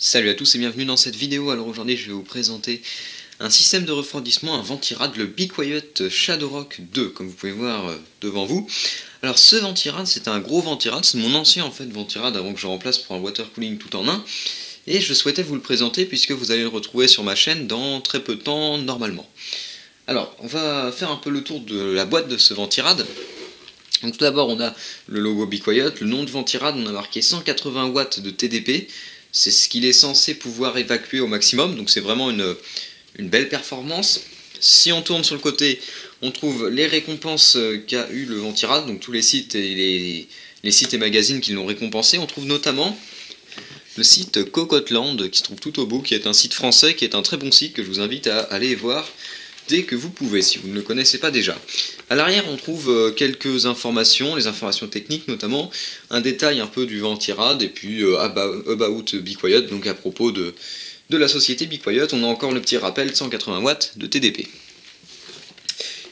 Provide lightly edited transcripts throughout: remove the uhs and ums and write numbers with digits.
Salut à tous et bienvenue dans cette vidéo. Alors aujourd'hui je vais vous présenter un système de refroidissement, un ventirad, le Be Quiet Shadowrock 2, comme vous pouvez voir devant vous. Alors ce ventirad, c'est un gros ventirad, c'est mon ancien en fait ventirad avant que je remplace pour un water cooling tout en un. Et je souhaitais vous le présenter puisque vous allez le retrouver sur ma chaîne dans très peu de temps normalement. Alors on va faire un peu le tour de la boîte de ce ventirad. Donc tout d'abord on a le logo Be Quiet, le nom du ventirad, on a marqué 180 watts de TDP. C'est ce qu'il est censé pouvoir évacuer au maximum, donc c'est vraiment une belle performance. Si on tourne sur le côté, on trouve les récompenses qu'a eu le ventirad, donc tous les sites et les sites et magazines qui l'ont récompensé. On trouve notamment le site Cocotland qui se trouve tout au bout, qui est un site français, qui est un très bon site que je vous invite à aller voir dès que vous pouvez, si vous ne le connaissez pas déjà. À l'arrière, on trouve quelques informations, les informations techniques notamment, un détail un peu du ventirad, et puis about Be Quiet, donc à propos de la société Be Quiet, on a encore le petit rappel 180 watts de TDP.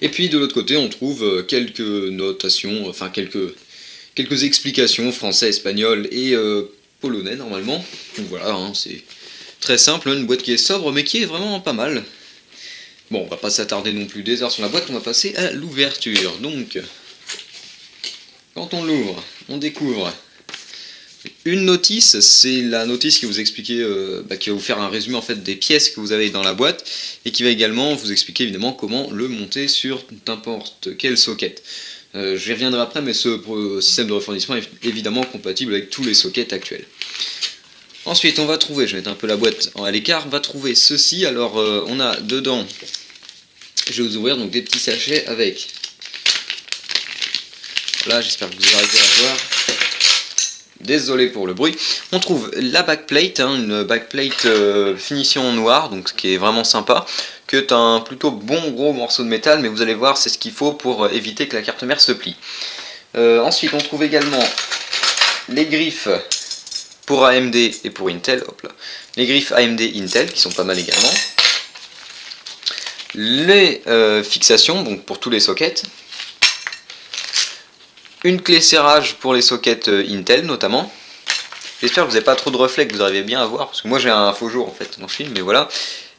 Et puis de l'autre côté, on trouve quelques notations, enfin quelques explications français, espagnol et polonais normalement. Donc voilà, hein, c'est très simple, une boîte qui est sobre, mais qui est vraiment pas mal. Bon, on va pas s'attarder non plus des heures sur la boîte, on va passer à l'ouverture. Donc, quand on l'ouvre, on découvre une notice, c'est la notice qui vous expliquait, qui va vous faire un résumé en fait des pièces que vous avez dans la boîte et qui va également vous expliquer évidemment comment le monter sur n'importe quel socket. J'y reviendrai après, mais ce système de refroidissement est évidemment compatible avec tous les sockets actuels. Ensuite, on va trouver, je vais mettre un peu la boîte à l'écart, on va trouver ceci. Alors, on a dedans, je vais vous ouvrir donc des petits sachets avec, voilà, j'espère que vous arrivez à voir, désolé pour le bruit, on trouve la backplate, hein, une backplate finition noire, donc ce qui est vraiment sympa, qui est un plutôt bon gros morceau de métal, mais vous allez voir, c'est ce qu'il faut pour éviter que la carte mère se plie. Ensuite, on trouve également les griffes pour AMD et pour Intel, hop là. Les griffes AMD Intel qui sont pas mal également. Les fixations, donc pour tous les sockets. Une clé serrage pour les sockets Intel notamment. J'espère que vous n'avez pas trop de reflets, que vous arrivez bien à voir, parce que moi j'ai un faux jour en fait dans le film, mais voilà.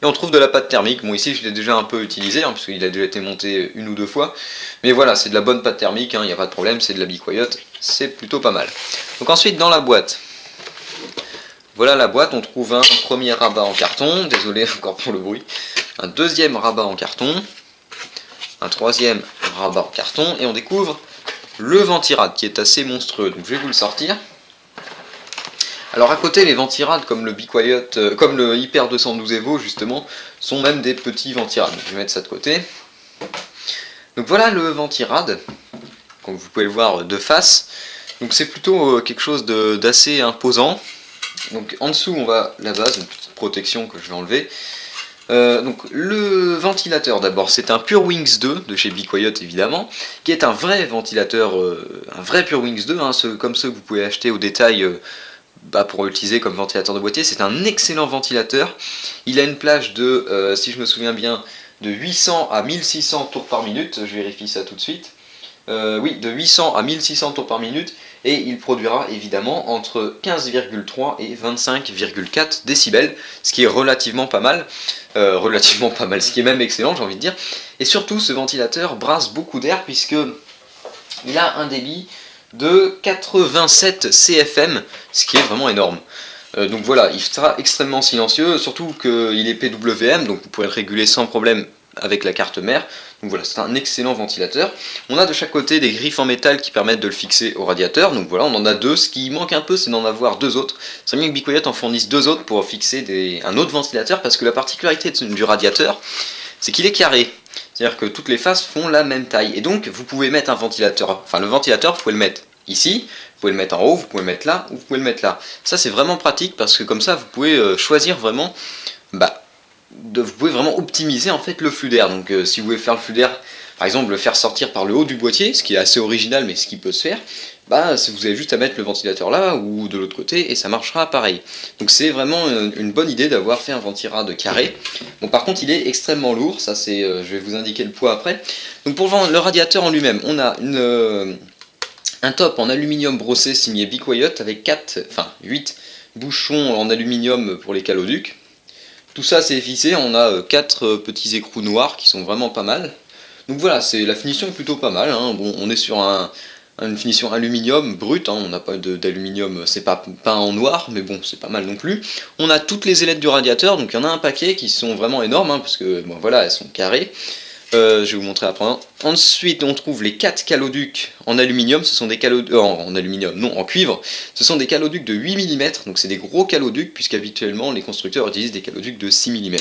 Et on trouve de la pâte thermique, bon ici je l'ai déjà un peu utilisé, hein, parce qu'il a déjà été monté une ou deux fois. Mais voilà, c'est de la bonne pâte thermique, il n'y a pas de problème, c'est de la Be Quiet, c'est plutôt pas mal. Donc ensuite dans la boîte, voilà la boîte, on trouve un premier rabat en carton, désolé encore pour le bruit, un deuxième rabat en carton, un troisième rabat en carton, et on découvre le ventirad qui est assez monstrueux, donc je vais vous le sortir. Alors à côté, les ventirad comme le Be Quiet, comme le Hyper 212 Evo justement, sont même des petits ventirad. Je vais mettre ça de côté. Donc voilà le ventirad, comme vous pouvez le voir de face. Donc c'est plutôt quelque chose d'assez imposant. Donc en dessous on va la base, une petite protection que je vais enlever. Donc le ventilateur d'abord, c'est un PureWings 2 de chez Be Quiet évidemment, qui est un vrai ventilateur, un vrai PureWings 2, hein, comme ceux que vous pouvez acheter au détail pour l'utiliser comme ventilateur de boîtier. C'est un excellent ventilateur. Il a une plage de, si je me souviens bien, de 800 à 1600 tours par minute, je vérifie ça tout de suite. Oui, de 800 à 1600 tours par minute, et il produira évidemment entre 15,3 et 25,4 décibels, ce qui est relativement pas mal, ce qui est même excellent j'ai envie de dire. Et surtout ce ventilateur brasse beaucoup d'air puisque il a un débit de 87 CFM, ce qui est vraiment énorme. Donc voilà, il sera extrêmement silencieux, surtout qu'il est PWM, donc vous pourrez le réguler sans problème avec la carte mère. Donc voilà, c'est un excellent ventilateur. On a de chaque côté des griffes en métal qui permettent de le fixer au radiateur. Donc voilà, on en a deux. Ce qui manque un peu, c'est d'en avoir deux autres. C'est bien que Be Quiet en fournisse deux autres pour fixer un autre ventilateur, parce que la particularité du radiateur, c'est qu'il est carré. C'est-à-dire que toutes les faces font la même taille. Et donc, vous pouvez mettre un ventilateur, enfin le ventilateur, vous pouvez le mettre ici, vous pouvez le mettre en haut, vous pouvez le mettre là, ou vous pouvez le mettre là. Ça, c'est vraiment pratique, parce que comme ça, vous pouvez choisir vraiment, vous pouvez vraiment optimiser en fait le flux d'air. Donc si vous voulez faire le flux d'air, par exemple le faire sortir par le haut du boîtier, ce qui est assez original mais ce qui peut se faire, vous avez juste à mettre le ventilateur là ou de l'autre côté et ça marchera pareil. Donc c'est vraiment une bonne idée d'avoir fait un ventirad carré. Bon, par contre il est extrêmement lourd, ça c'est, je vais vous indiquer le poids après. Donc pour le radiateur en lui-même, on a un top en aluminium brossé signé Be Quiet avec 8 bouchons en aluminium pour les caloducs. Tout ça c'est vissé, on a 4 petits écrous noirs qui sont vraiment pas mal. Donc voilà, la finition est plutôt pas mal, hein. Bon, on est sur une finition aluminium brut, hein. On n'a pas d'aluminium, c'est pas peint en noir, mais bon, c'est pas mal non plus. On a toutes les ailettes du radiateur, donc il y en a un paquet qui sont vraiment énormes, hein, parce que bon, voilà, elles sont carrées. Je vais vous montrer après. Ensuite, on trouve les 4 caloducs en aluminium. Ce sont des caloducs en aluminium, non, en cuivre. Ce sont des caloducs de 8 mm, donc c'est des gros caloducs, puisqu'habituellement les constructeurs utilisent des caloducs de 6 mm.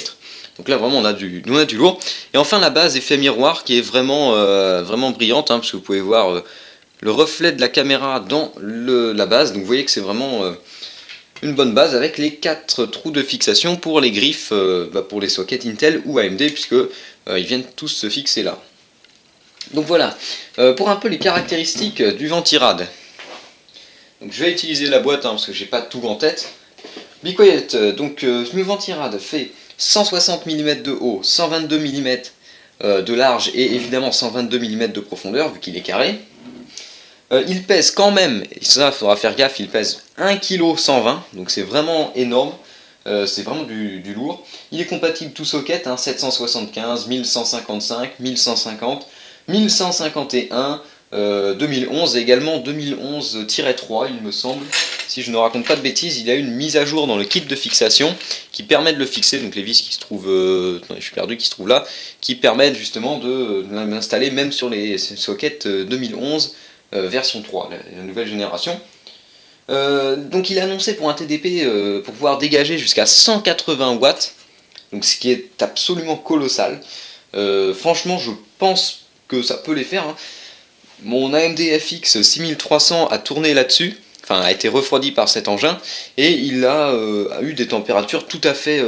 Donc là, vraiment, on a du lourd. Et enfin, la base effet miroir qui est vraiment, vraiment brillante, hein, parce que vous pouvez voir le reflet de la caméra dans la base. Donc vous voyez que c'est vraiment une bonne base avec les 4 trous de fixation pour les griffes, pour les sockets Intel ou AMD, puisque ils viennent tous se fixer là. Donc voilà, pour un peu les caractéristiques du Ventirad. Donc je vais utiliser la boîte, hein, parce que j'ai pas tout en tête. Be Quiet, donc le Ventirad fait 160 mm de haut, 122 mm de large et évidemment 122 mm de profondeur vu qu'il est carré. Il pèse quand même, et ça il faudra faire gaffe, il pèse 1,120 kg, donc c'est vraiment énorme. C'est vraiment du lourd. Il est compatible tout socket, hein, 775, 1155, 1150, 1151, 2011 et également 2011-3 il me semble. Si je ne raconte pas de bêtises, il y a une mise à jour dans le kit de fixation qui permet de le fixer, donc les vis qui se trouvent, je suis perdu, qui se trouvent là, qui permettent justement de l'installer même sur les sockets 2011 version 3, la nouvelle génération. Donc il est annoncé pour un TDP pour pouvoir dégager jusqu'à 180 watts, donc ce qui est absolument colossal. Franchement je pense que ça peut les faire, hein. Mon AMD FX 6300 a tourné là-dessus, enfin a été refroidi par cet engin, et il a eu des températures tout à fait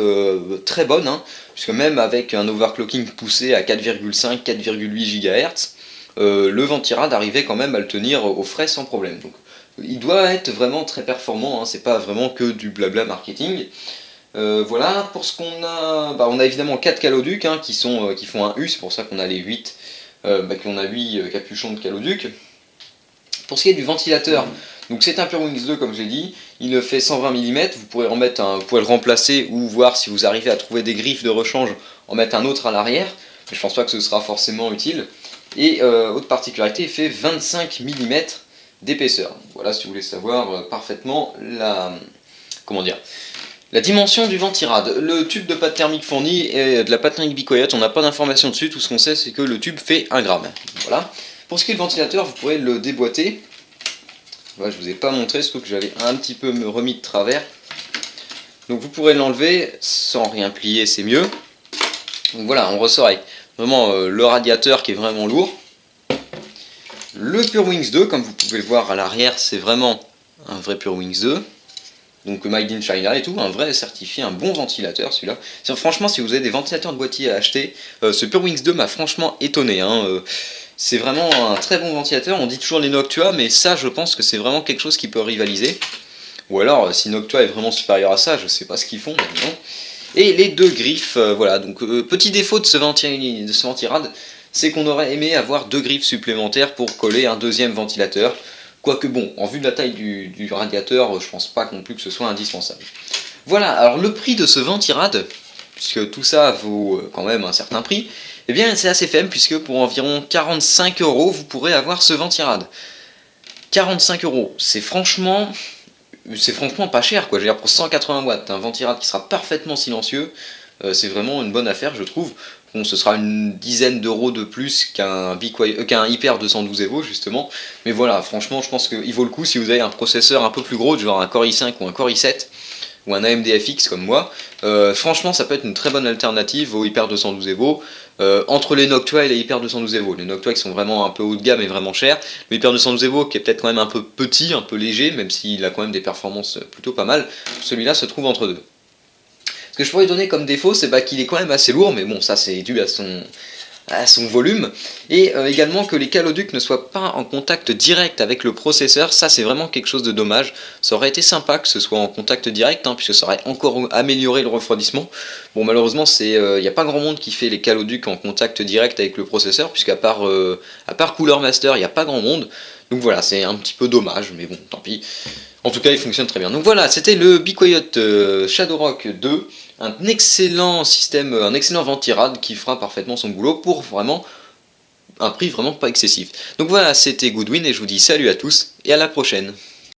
très bonnes, hein, puisque même avec un overclocking poussé à 4,5-4,8 GHz, le Ventirad arrivait quand même à le tenir au frais sans problème. Donc, il doit être vraiment très performant, hein, c'est pas vraiment que du blabla marketing. Voilà, pour ce qu'on a, on a évidemment 4 caloducs, hein, qui font un U, c'est pour ça qu'on a les 8, qu'on a 8 capuchons de caloducs. Pour ce qui est du ventilateur, donc c'est un PureWings 2 comme j'ai dit, il fait 120 mm, vous pourrez vous pouvez le remplacer ou voir si vous arrivez à trouver des griffes de rechange, en mettre un autre à l'arrière, mais je pense pas que ce sera forcément utile. Et autre particularité, il fait 25 mm d'épaisseur. Voilà, si vous voulez savoir parfaitement la dimension du Ventirad. Le tube de pâte thermique fourni est de la pâte thermique Be Quiet, on n'a pas d'informations dessus, tout ce qu'on sait c'est que le tube fait 1 gramme. Voilà. Pour ce qui est du ventilateur, vous pourrez le déboîter. Voilà, je ne vous ai pas montré, surtout que j'avais un petit peu remis de travers. Donc vous pourrez l'enlever sans rien plier, c'est mieux. Donc voilà, on ressort avec vraiment le radiateur qui est vraiment lourd. Le PureWings 2, comme vous pouvez le voir à l'arrière, c'est vraiment un vrai PureWings 2. Donc Made in China et tout, un vrai certifié, un bon ventilateur celui-là. Franchement, si vous avez des ventilateurs de boîtier à acheter, ce PureWings 2 m'a franchement étonné, hein. C'est vraiment un très bon ventilateur. On dit toujours les Noctua, mais ça je pense que c'est vraiment quelque chose qui peut rivaliser. Ou alors, si Noctua est vraiment supérieur à ça, je sais pas ce qu'ils font, mais non. Et les 2 griffes, voilà, donc petit défaut de ce Ventirad, c'est qu'on aurait aimé avoir 2 griffes supplémentaires pour coller un deuxième ventilateur. Quoique bon, en vue de la taille du radiateur, je pense pas non plus que ce soit indispensable. Voilà, alors le prix de ce Ventirad, puisque tout ça vaut quand même un certain prix, eh bien c'est assez faible, puisque pour environ 45 €, vous pourrez avoir ce Ventirad. 45 €, c'est franchement pas cher, quoi. Je veux dire, pour 180 watts, un Ventirad qui sera parfaitement silencieux, c'est vraiment une bonne affaire, je trouve. Bon, ce sera une dizaine d'euros de plus qu'un Hyper 212 Evo, justement. Mais voilà, franchement, je pense qu'il vaut le coup si vous avez un processeur un peu plus gros, genre un Core i5 ou un Core i7, ou un AMD FX comme moi. Franchement, ça peut être une très bonne alternative au Hyper 212 Evo. Entre les Noctua et les Hyper 212 Evo. Les Noctua qui sont vraiment un peu haut de gamme et vraiment chers. Le Hyper 212 Evo qui est peut-être quand même un peu petit, un peu léger, même s'il a quand même des performances plutôt pas mal. Celui-là se trouve entre deux. Ce que je pourrais donner comme défaut, c'est qu'il est quand même assez lourd, mais bon, ça c'est dû à son volume, et également que les caloducs ne soient pas en contact direct avec le processeur. Ça c'est vraiment quelque chose de dommage. Ça aurait été sympa que ce soit en contact direct, hein, puisque ça aurait encore amélioré le refroidissement. Bon, malheureusement, il n'y a pas grand monde qui fait les caloducs en contact direct avec le processeur, puisqu'à part Cooler Master, il n'y a pas grand monde. Donc voilà, c'est un petit peu dommage, mais bon, tant pis. En tout cas, il fonctionne très bien. Donc voilà, c'était le Be Quiet Shadowrock 2, un excellent système, un excellent ventirad qui fera parfaitement son boulot pour vraiment un prix vraiment pas excessif. Donc voilà, c'était Goodwin et je vous dis salut à tous et à la prochaine.